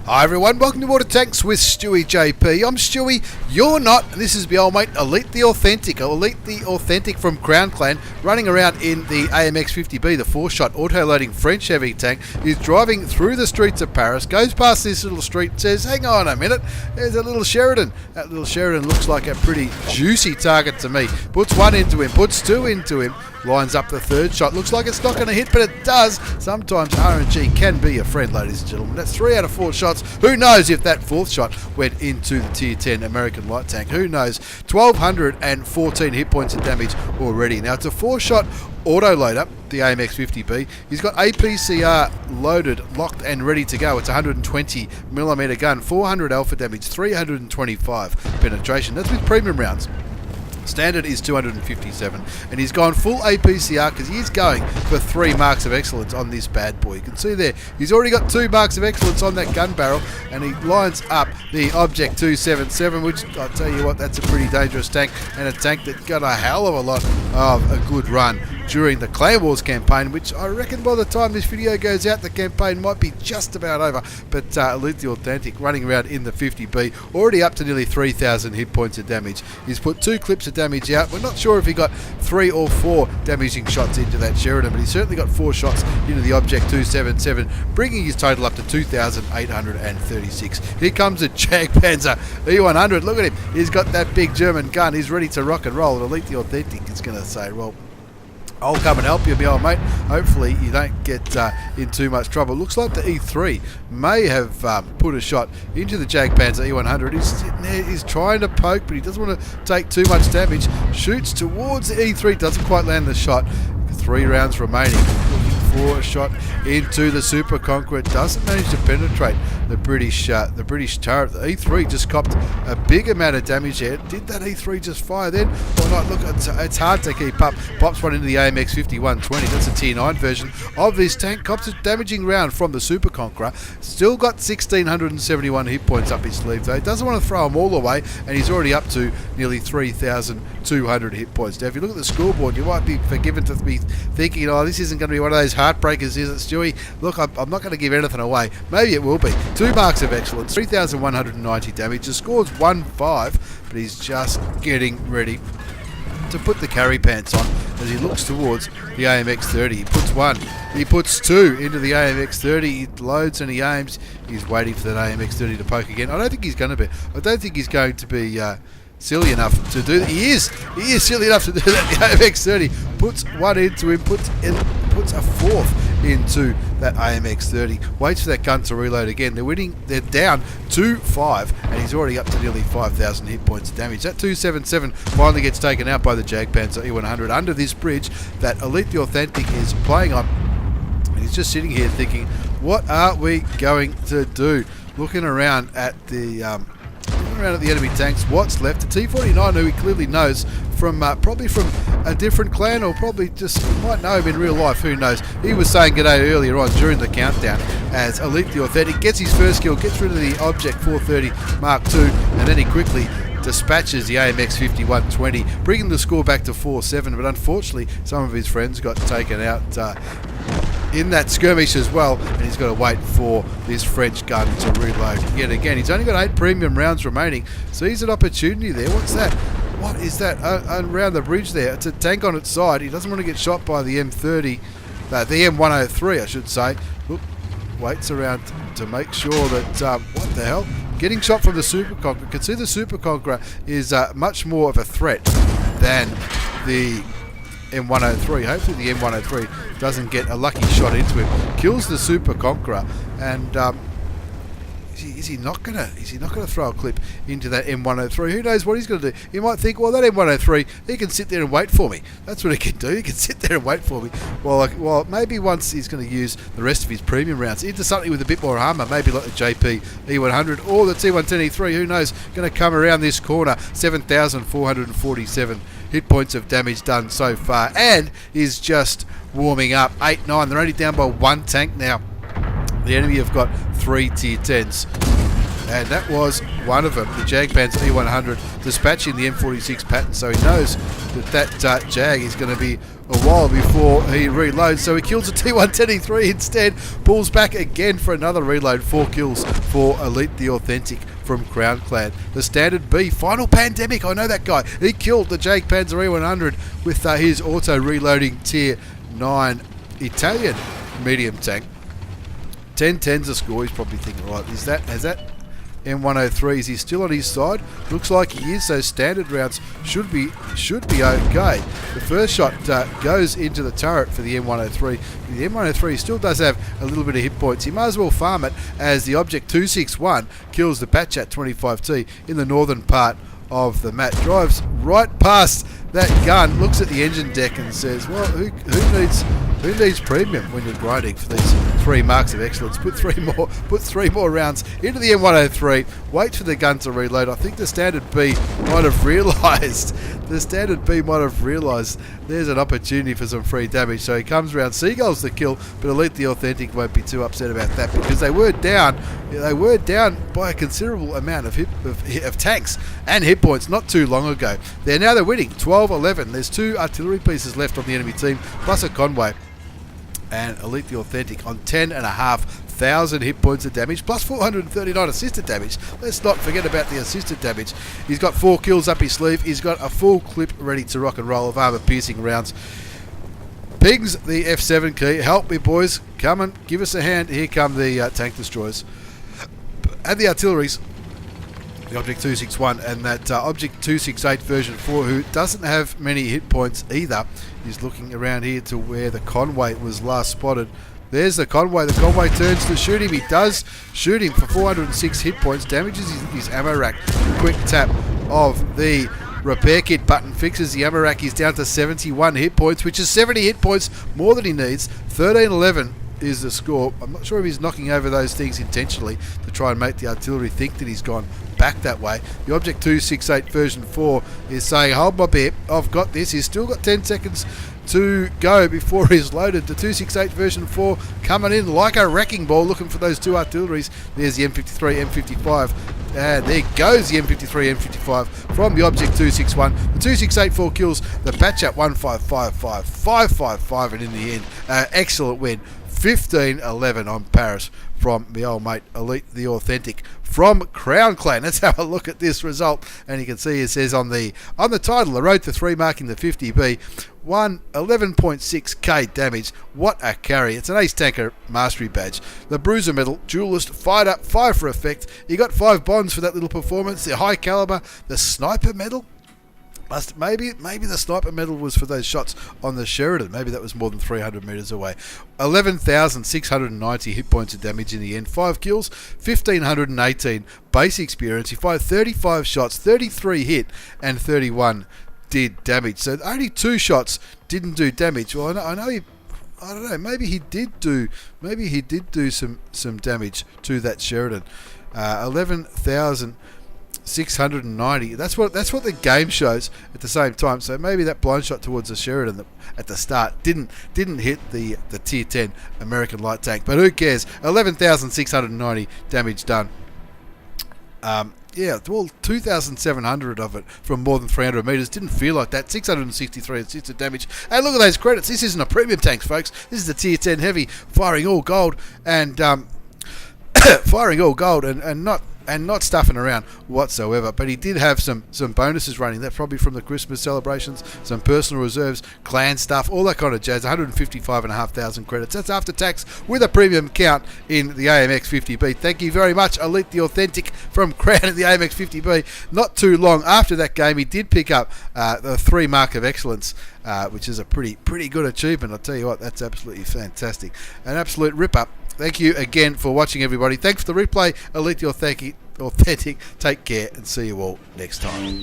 Hi everyone, welcome to Water Tanks with stewiejp. I'm Stewie, you're not, and this is my old mate Elite the Authentic from Crown Clan, running around in the AMX50B, the 4-shot auto-loading French heavy tank. He's driving through the streets of Paris, goes past this little street and says, hang on a minute, there's a little Sheridan. That little Sheridan looks like a pretty juicy target to me. Puts one into him, puts two into him, lines up the third shot. Looks like it's not going to hit, but it does. Sometimes RNG can be a friend, ladies and gentlemen. That's 3 out of 4 shots. Who knows if that 4th shot went into the Tier 10 American light tank? Who knows? 1,214 hit points of damage already. Now, it's a 4-shot autoloader, the AMX50B. He's got APCR loaded, locked and ready to go. It's a 120mm gun, 400 alpha damage, 325 penetration. That's with premium rounds. Standard is 257, and he's gone full APCR because he is going for 3 marks of excellence on this bad boy. You can see there, he's already got 2 marks of excellence on that gun barrel, and he lines up the Object 277, which I'll tell you what, that's a pretty dangerous tank, and a tank that got a hell of a lot of a good run during the Clan Wars campaign, which I reckon by the time this video goes out, the campaign might be just about over. But Elite the Authentic running around in the 50B, already up to nearly 3,000 hit points of damage. He's put 2 clips of damage out. We're not sure if he got 3 or 4 damaging shots into that Sheridan, but he certainly got 4 shots into the Object 277, bringing his total up to 2,836. Here comes a Jagdpanzer E100. Look at him. He's got that big German gun. He's ready to rock and roll. And Elite the Authentic is going to say, well, I'll come and help you, my old mate. Hopefully you don't get in too much trouble. Looks like the E3 may have put a shot into the Jagdpanzer E100. He's sitting there, he's trying to poke, but he doesn't want to take too much damage. Shoots towards the E3, doesn't quite land the shot. 3 rounds remaining. Looking for a shot into the Super Conqueror. Doesn't manage to penetrate the British turret. The E3 just copped a big amount of damage there. Did that E3 just fire then? Or not? Look, it's hard to keep up. Pops one into the AMX5120. That's a Tier 9 version of this tank. Cops a damaging round from the Super Conqueror. Still got 1,671 hit points up his sleeve though. Doesn't want to throw them all away, and he's already up to nearly 3,200 hit points. Now, if you look at the scoreboard, you might be forgiven to be thinking, oh, this isn't going to be one of those heartbreakers, is it, Stewie? Look, I'm not going to give anything away. Maybe it will be. 2 marks of excellence, 3,190 damage. The score's 1-5, but he's just getting ready to put the carry pants on as he looks towards the AMX30. He puts 1, he puts 2 into the AMX30. He loads and he aims. He's waiting for that AMX30 to poke again. I don't think he's going to be. I don't think he's going to be silly enough to do that. He is silly enough to do that. The AMX30 puts 1 into him, puts a 4th into that AMX30. Waits for that gun to reload again. They're winning. They're down 2-5, and he's already up to nearly 5,000 hit points of damage. That 277 finally gets taken out by the Jagdpanzer E100 under this bridge that Elite the Authentic is playing on. And he's just sitting here thinking, what are we going to do? Looking around at the enemy tanks, what's left? The T49, who he clearly knows from probably from a different clan, or probably just might know him in real life, who knows. He was saying g'day earlier on during the countdown as Elite the Authentic gets his first kill, gets rid of the Object 430 Mark II, and then he quickly dispatches the AMX5120, bringing the score back to 4-7, but unfortunately some of his friends got taken out in that skirmish as well, and he's got to wait for this French gun to reload yet again. He's only got 8 premium rounds remaining. Sees an opportunity there. What's that? What is that? Around the bridge there. It's a tank on its side. He doesn't want to get shot by the M30, the M103 I should say. Look, waits around to make sure that, what the hell? Getting shot from the Super Conqueror. You can see the Super Conqueror is much more of a threat than the M103. Hopefully the M103 doesn't get a lucky shot into him. Kills the Super Conqueror, and is he not gonna throw a clip into that M103? Who knows what he's gonna do? He might think, well, that M103, he can sit there and wait for me. That's what he can do. He can sit there and wait for me. Well, maybe once he's going to use the rest of his premium rounds into something with a bit more armor, maybe like the JP E100 or the T110 E3. Who knows? Going to come around this corner. 7,447 hit points of damage done so far, and is just warming up. 8-9. They're only down by 1 tank now. The enemy have got 3 Tier 10s. And that was one of them, the Jag-Panzer E100, dispatching the M46 pattern. So he knows that Jag is going to be a while before he reloads. So he kills a T110E3 instead, pulls back again for another reload. 4 kills for Elite the Authentic from Crown Clan. The Standard B, Final Pandemic, I know that guy. He killed the Jag-Panzer E100 with his auto-reloading Tier 9 Italian medium tank. 10-10's a score. He's probably thinking, right, has that M103, is he still on his side? Looks like he is, so standard rounds should be okay. The first shot goes into the turret for the M103. The M103 still does have a little bit of hit points. He might as well farm it as the Object 261 kills the Batchat 25T in the northern part of the map. Drives right past that gun, looks at the engine deck and says, well, who needs premium when you're grinding for these 3 marks of excellence? Put three more rounds into the M103, wait for the gun to reload. I think the Standard B might have realised there's an opportunity for some free damage, so he comes around, Seagull's the kill, but Elite the Authentic won't be too upset about that because they were down by a considerable amount of tanks and hit points not too long ago. They're winning 12-11. There's 2 artillery pieces left on the enemy team plus a convoy, and Elite the Authentic on 10,500 hit points of damage plus 439 assisted damage. Let's not forget about the assisted damage. He's got 4 kills up his sleeve. He's got a full clip ready to rock and roll of armor piercing rounds. Pings the F7 key. Help me, boys. Come and give us a hand. Here come the tank destroyers and the artilleries. The Object 261 and that Object 268 version 4, who doesn't have many hit points either. He's looking around here to where the convoy was last spotted. There's the convoy. The convoy turns to shoot him. He does shoot him for 406 hit points. Damages his ammo rack. Quick tap of the repair kit button fixes the ammo rack. He's down to 71 hit points, which is 70 hit points more than he needs. 13-11 is the score. I'm not sure if he's knocking over those things intentionally to try and make the artillery think that he's gone back that way. The Object 268 version 4 is saying, hold my beer, I've got this. He's still got 10 seconds to go before he's loaded. The 268 version 4 coming in like a wrecking ball, looking for those 2 artilleries. There's the M53, M55, and there goes the M53, M55 from the Object 261. The 268 4 kills the Batchat 1555, 555, and in the end, excellent win. 15-11 on Paris from the old mate Elite the Authentic from Crown Clan. Let's have a look at this result, and you can see it says on the title, the Road to 3 marking the 50B, 11.6k damage. What a carry. It's an Ace Tanker Mastery Badge. The Bruiser Medal, Duelist, Fighter, 5 for effect. You got 5 bonds for that little performance. The High Caliber, the Sniper Medal. Maybe the Sniper Medal was for those shots on the Sheridan. Maybe that was more than 300 metres away. 11,690 hit points of damage in the end. 5 kills, 1,518 base experience. He fired 35 shots, 33 hit, and 31 did damage. So only 2 shots didn't do damage. Well, I know he. I don't know. Maybe he did do some damage to that Sheridan. 11,690. That's what the game shows at the same time. So maybe that blind shot towards the Sheridan at the start didn't hit the tier 10 American light tank. But who cares? 11,690 damage done. Yeah, well, 2,700 of it from more than 300 metres. Didn't feel like that. 663 assisted damage. And look at those credits. This isn't a premium tank, folks. This is the tier 10 heavy, firing all gold and not stuffing around whatsoever. But he did have some bonuses running. That's probably from the Christmas celebrations, some personal reserves, clan stuff, all that kind of jazz. 155,500 credits. That's after tax with a premium count in the AMX50B. Thank you very much, Elite the Authentic from Crown at the AMX50B. Not too long after that game, he did pick up the 3 mark of excellence, which is a pretty good achievement. I'll tell you what, that's absolutely fantastic. An absolute rip-up. Thank you again for watching, everybody. Thanks for the replay, Elite the Authentic. Take care and see you all next time.